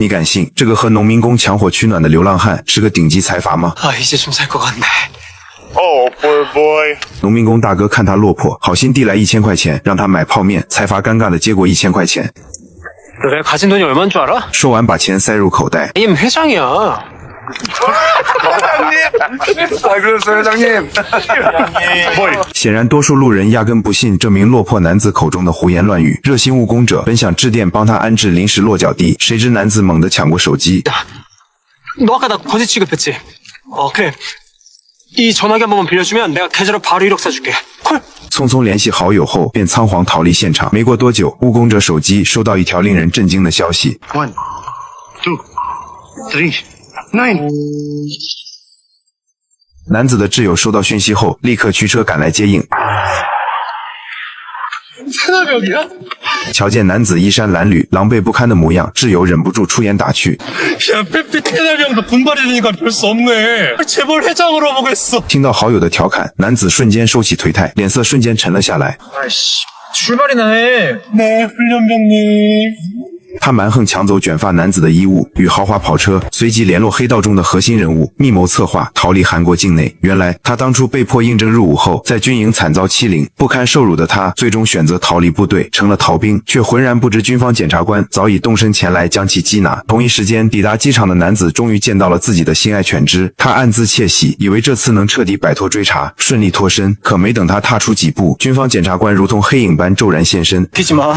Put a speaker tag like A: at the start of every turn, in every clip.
A: 你敢信这个和农民工抢火取暖的流浪汉是个顶级财阀吗？
B: 이제 좀 살 것 같네.
C: boy.
A: 农民工大哥看他落魄，好心递来1000块钱，让他买泡面。财阀尴尬的接过1000块钱，
B: 너 내가 가진 돈이 얼마인 줄 알아?
A: 说完把钱塞入口袋。
B: 얘는 회장이야.
C: boy.
A: 显然，多数路人压根不信这名落魄男子口中的胡言乱语。热心务工者本想致电帮他安置临时落脚地，谁知男子猛地抢过手机。
B: 너 아까 나 거짓 취급했지? 그래. 이 전화기 한 번만 빌려주면 내가 계좌로 바로 1억 사줄게. 콜.
A: 匆匆联系好友后，便仓皇逃离现场。没过多久，务工者手机收到一条令人震惊的消息。
C: 1, 2, 3, 9.
A: 男子的挚友收到讯息后，立刻驱车赶来接应。
B: 테나병이야?
A: 瞧见男子衣衫褴褛、狼狈不堪的模样，挚友忍不住出言打趣。
B: 야, 빼빼 테나병도 분발이 되니까 별 수 없네. 재벌 회장으로 보겠어.
A: 听到好友的调侃，男子瞬间收起颓态，脸色瞬间沉了下来。
B: 아이씨, 출발이나 해. 네, 훈련병님.
A: 他蛮横抢走卷发男子的衣物与豪华跑车，随即联络黑道中的核心人物，密谋策划逃离韩国境内。原来他当初被迫应征入伍后，在军营惨遭欺凌，不堪受辱的他最终选择逃离部队，成了逃兵，却浑然不知军方检察官早已动身前来将其缉拿。同一时间，抵达机场的男子终于见到了自己的心爱犬只，他暗自窃喜，以为这次能彻底摆脱追查，顺利脱身。可没等他踏出几步，军方检察官如同黑影般骤然现身。
B: 비지마.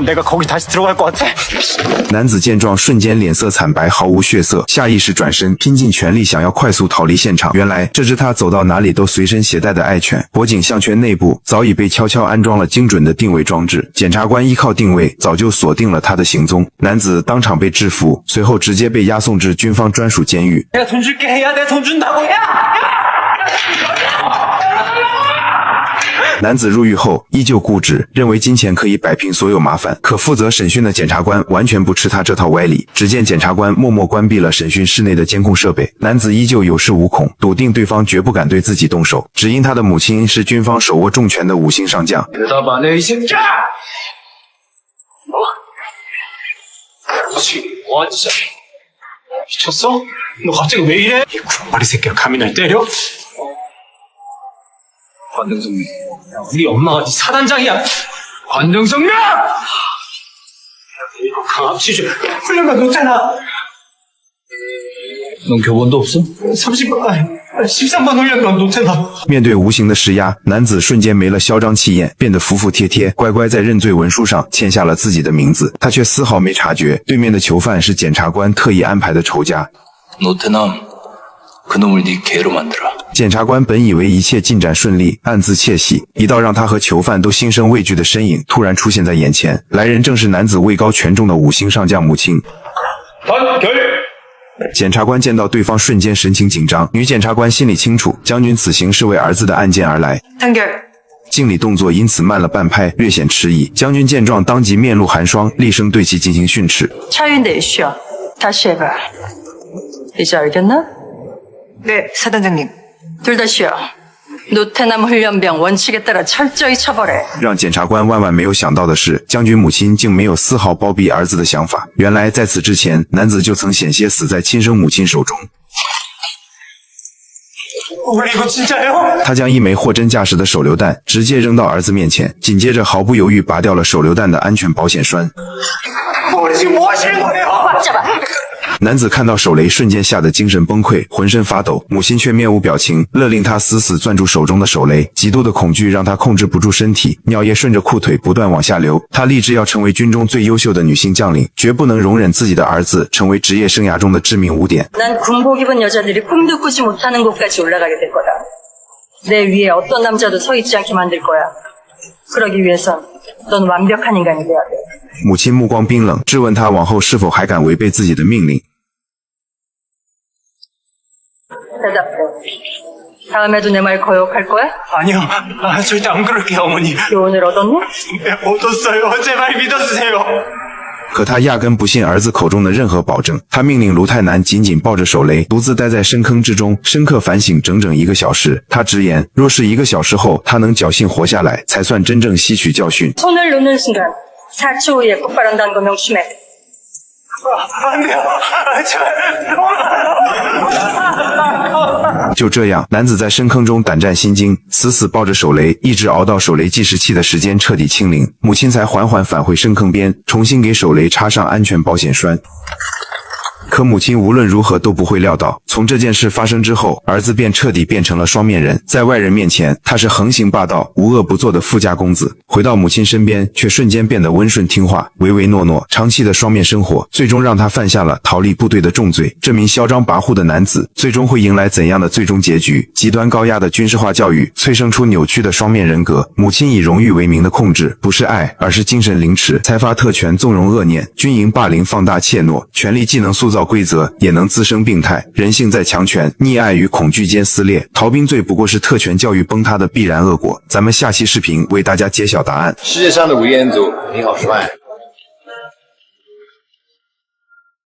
B: 내가 거기 다시 들어갈 것 같아.
A: 男子见状，瞬间脸色惨白，毫无血色，下意识转身，拼尽全力想要快速逃离现场。原来，这只他走到哪里都随身携带的爱犬，脖颈项圈内部早已被悄悄安装了精准的定位装置。检察官依靠定位，早就锁定了他的行踪。男子当场被制服，随后直接被押送至军方专属监狱。
B: 내가 돈 줄게. 야, 내가 돈 준다고. 야!
A: 男子入狱后依旧固执，认为金钱可以摆平所有麻烦。可负责审讯的检察官完全不吃他这套歪理。只见检察官默默关闭了审讯室内的监控设备，男子依旧有恃无恐，笃定对方绝不敢对自己动手。只因他的母亲是军方手握重权的5星上将。
B: 대답 안 해, 이 새끼야! 그렇지, 와, 진짜. 미쳤어? 너 갑자기 왜 이래? 이 군발이 새끼야, 감히 날 때려? 관등성명. 우리 엄마가 네 사단장이야! 관등성명! 강압치주 훈련만 놓잖아! 넌 교본도 없어? 30번, 13번 훈련만 놓잖아.
A: 面对无形的施压，男子瞬间没了嚣张气焰，变得服服帖帖，乖乖在认罪文书上签下了自己的名字。他却丝毫没察觉，对面的囚犯是检察官特意安排的仇家。
D: 노태남 그놈을 네 개로 만들어.
A: 检察官本以为一切进展顺利，暗自窃喜。一道让他和囚犯都心生畏惧的身影突然出现在眼前，来人正是男子位高权重的5星上将母亲。检察官见到对方，瞬间神情紧张。女检察官心里清楚，将军此行是为儿子的案件而来。
E: 단결.
A: 敬礼动作因此慢了半拍，略显迟疑。将军见状，当即面露寒霜，厉声对其进行训斥。
E: 차윤대 쉬어. 다시 해봐. 이제 알겠나? 네, 사단장님. 둘 다 쉬어. 노태남 훈련병 원칙에 따라 철저히 처벌해.
A: 让检察官万万没有想到的是，将军母亲竟没有丝毫包庇儿子的想法。原来在此之前，男子就曾险些死在亲生母亲手中。
B: 우리 이거 진짜예요?
A: 他将一枚货真价实的手榴弹直接扔到儿子面前，紧接着毫不犹豫拔掉了手榴弹的安全保险栓。
B: 우리 지금 뭐 하시는 거예요?
E: 잡아.
A: 男子看到手雷，瞬间吓得精神崩溃，浑身发抖。母亲却面无表情，勒令他死死攥住手中的手雷。极度的恐惧让他控制不住身体，尿液顺着裤腿不断往下流。他立志要成为军中最优秀的女性将领，绝不能容忍自己的儿子成为职业生涯中的致命污点。
E: 난 군복 입은 여자들이 꿈도 꾸지 못하는 곳까지 올라가게 될 거다. 내 위에 어떤 남자도 서 있지 않게 만들 거야. 그러기 위해선 넌 완벽한 인간이 돼야 돼.
A: 母亲目光冰冷，质问他往后是否还敢违背自己的命令。
E: 대답해. 다음에도 내 말 거역할 거야?
B: 아니요, 절대 안 그럴게요, 어머니.
E: 교훈을 얻었니?
B: 네, 얻었어요. 제발 믿어주세요.
A: 可他压根不信儿子口中的任何保证。他命令卢泰南紧紧抱着手雷，独自待在深坑之中，深刻反省整整1个小时。他直言，若是1个小时后他能侥幸活下来，才算真正吸取教训。
E: 손을 놓는 순간 4초 후에 폭발한다는 거 명심해.
A: 就这样，男子在深坑中胆战心惊，死死抱着手雷，一直熬到手雷计时器的时间彻底清零，母亲才缓缓返回深坑边，重新给手雷插上安全保险栓。可母亲无论如何都不会料到，从这件事发生之后，儿子便彻底变成了双面人。在外人面前，他是横行霸道、无恶不作的富家公子；回到母亲身边，却瞬间变得温顺听话、唯唯诺诺。长期的双面生活，最终让他犯下了逃离部队的重罪。这名嚣张跋扈的男子，最终会迎来怎样的最终结局？极端高压的军事化教育，催生出扭曲的双面人格。母亲以荣誉为名的控制，不是爱，而是精神凌迟。财阀特权纵容恶念，军营霸凌放大怯懦，权力既能塑造规则，也能滋生病态。人性在强权、溺爱与恐惧间撕裂，逃兵罪不过是特权教育崩塌的必然恶果。咱们下期视频为大家揭晓答案。
F: 世界上的吴彦祖，你好帅。